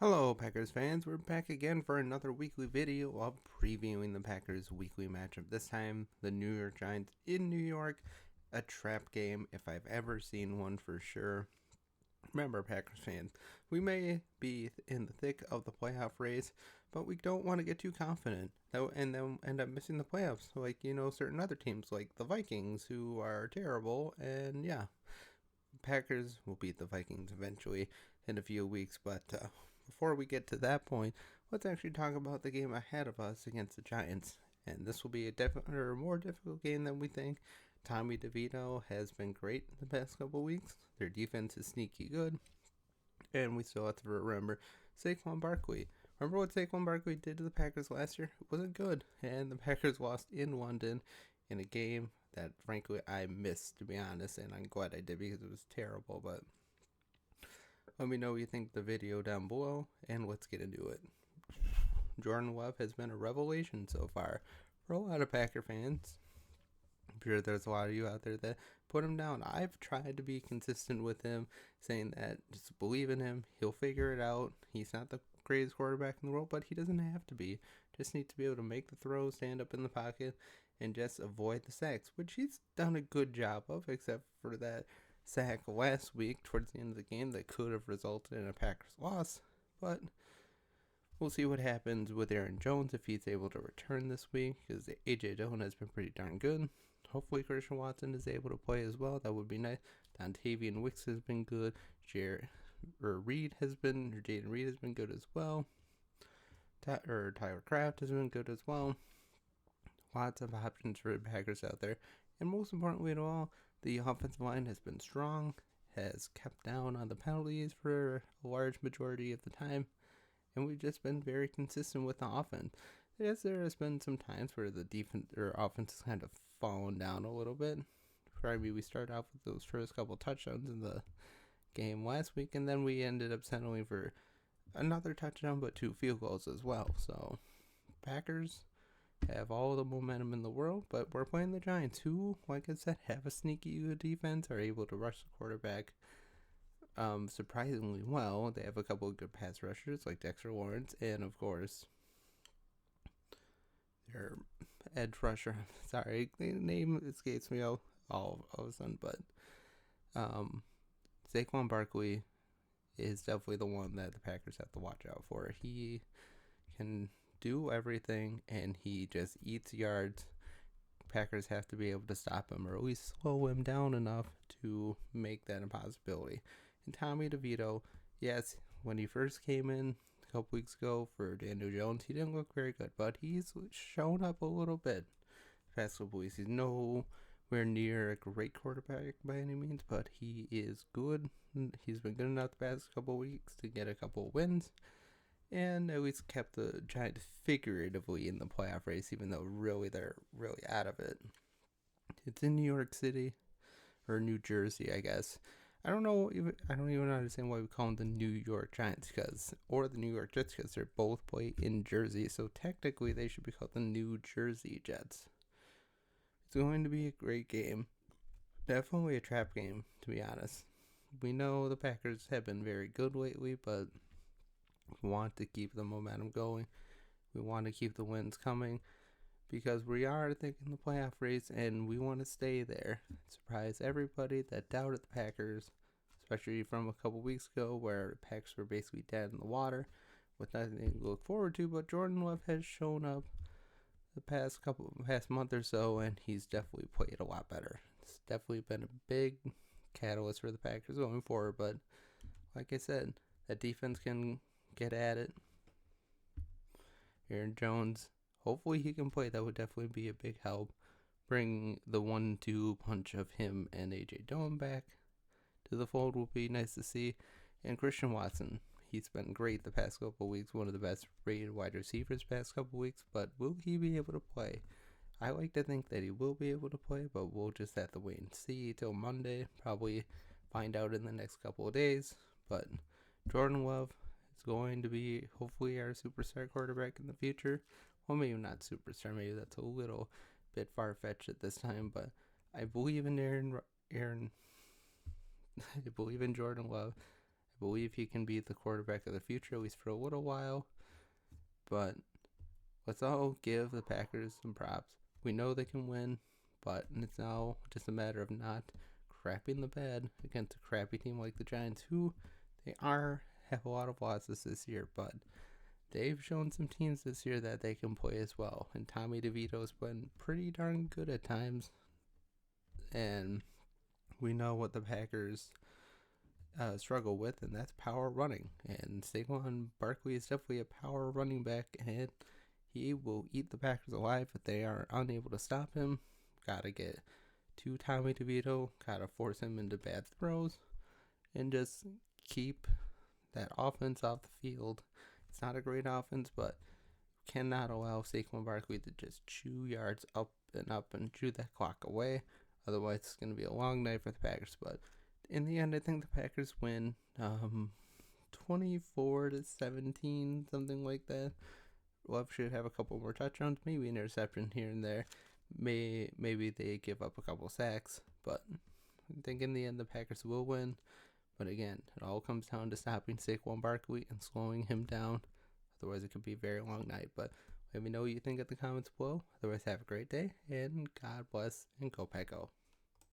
Hello, Packers fans. We're back again for another weekly video of previewing the Packers' weekly matchup. This time, the New York Giants in New York. A trap game, if I've ever seen one for sure. Remember, Packers fans, we may be in the thick of the playoff race, but we don't want to get too confident and then end up missing the playoffs. Like, certain other teams like the Vikings, who are terrible. And yeah, Packers will beat the Vikings eventually in a few weeks, but before we get to that point, let's actually talk about the game ahead of us against the Giants. And this will be a more difficult game than we think. Tommy Devitto has been great the past couple of weeks. Their defense is sneaky good. And we still have to remember Saquon Barkley. Remember what Saquon Barkley did to the Packers last year? It wasn't good. And the Packers lost in London in a game that, frankly, I missed, to be honest. And I'm glad I did because it was terrible. But let me know what you think of the video down below, and let's get into it. Jordan Love has been a revelation so far for a lot of Packer fans. I'm sure there's a lot of you out there that put him down. I've tried to be consistent with him, saying that just believe in him. He'll figure it out. He's not the greatest quarterback in the world, but he doesn't have to be. Just needs to be able to make the throw, stand up in the pocket, and just avoid the sacks, which he's done a good job of, except for that sack last week towards the end of the game that could have resulted in a Packers loss. But we'll see what happens with Aaron Jones if he's able to return this week, because A.J. Dillon has been pretty darn good. Hopefully Christian Watson is able to play as well. That would be nice. Dontavian Wicks has been good. Jaden Reed has been good as well. Tyler Kraft has been good as well. Lots of options for the Packers out there. And most importantly of all, the offensive line has been strong, has kept down on the penalties for a large majority of the time, and we've just been very consistent with the offense. Yes, there has been some times where the defense or offense has kind of fallen down a little bit. We started off with those first couple touchdowns in the game last week, and then we ended up settling for another touchdown, but 2 field goals as well. So, Packers have all the momentum in the world, but we're playing the Giants, who, like I said, have a sneaky good defense, are able to rush the quarterback surprisingly well. They have a couple of good pass rushers like Dexter Lawrence, and of course, their edge rusher. Sorry, the name escapes me all of a sudden, but Saquon Barkley is definitely the one that the Packers have to watch out for. He can do everything, and he just eats yards. Packers have to be able to stop him, or at least slow him down enough to make that a possibility. And Tommy Devitto, yes, when he first came in a couple weeks ago for Daniel Jones, he didn't look very good, but he's shown up a little bit the past couple weeks. He's nowhere near a great quarterback by any means, but he is good. He's been good enough the past couple weeks to get a couple wins, and at least kept the Giants figuratively in the playoff race, even though really they're really out of it. It's in New York City, or New Jersey, I guess. I don't even understand why we call them the New York Giants, or the New York Jets, because they're both play in Jersey. So technically, they should be called the New Jersey Jets. It's going to be a great game. Definitely a trap game, to be honest. We know the Packers have been very good lately, but we want to keep the momentum going. We want to keep the wins coming, because we are, I think, in the playoff race, and we want to stay there. Surprise everybody that doubted the Packers, especially from a couple weeks ago where the Packers were basically dead in the water with nothing to look forward to. But Jordan Love has shown up the past month or so, and he's definitely played a lot better. It's definitely been a big catalyst for the Packers going forward. But like I said, that defense can get at it. Aaron Jones, hopefully he can play. That would definitely be a big help. Bring the 1-2 punch of him and A.J. Dillon back to the fold will be nice to see. And Christian Watson, he's been great the past couple weeks. One of the best rated wide receivers the past couple weeks. But will he be able to play? I like to think that he will be able to play, but we'll just have to wait and see till Monday. Probably find out in the next couple of days. But Jordan Love is going to be hopefully our superstar quarterback in the future. Well, maybe not superstar. Maybe that's a little bit far-fetched at this time. But I believe in Aaron. I believe in Jordan Love. I believe he can be the quarterback of the future, at least for a little while. But let's all give the Packers some props. We know they can win, but it's now just a matter of not crapping the bed against a crappy team like the Giants, who they have a lot of losses this year, but they've shown some teams this year that they can play as well. And Tommy Devitto's been pretty darn good at times. And we know what the Packers struggle with, and that's power running. And Saquon Barkley is definitely a power running back, and he will eat the Packers alive if they are unable to stop him. Gotta get to Tommy DeVito, gotta force him into bad throws, and just keep that offense off the field. It's not a great offense, but cannot allow Saquon Barkley to just chew yards up and chew that clock away. Otherwise, it's going to be a long night for the Packers. But in the end, I think the Packers win 24-17, something like that. Love should have a couple more touchdowns, maybe an interception here and there. Maybe they give up a couple sacks, but I think in the end the Packers will win. But again, it all comes down to stopping Saquon Barkley and slowing him down. Otherwise, it could be a very long night. But let me know what you think in the comments below. Otherwise, have a great day, and God bless, and go Pack Go.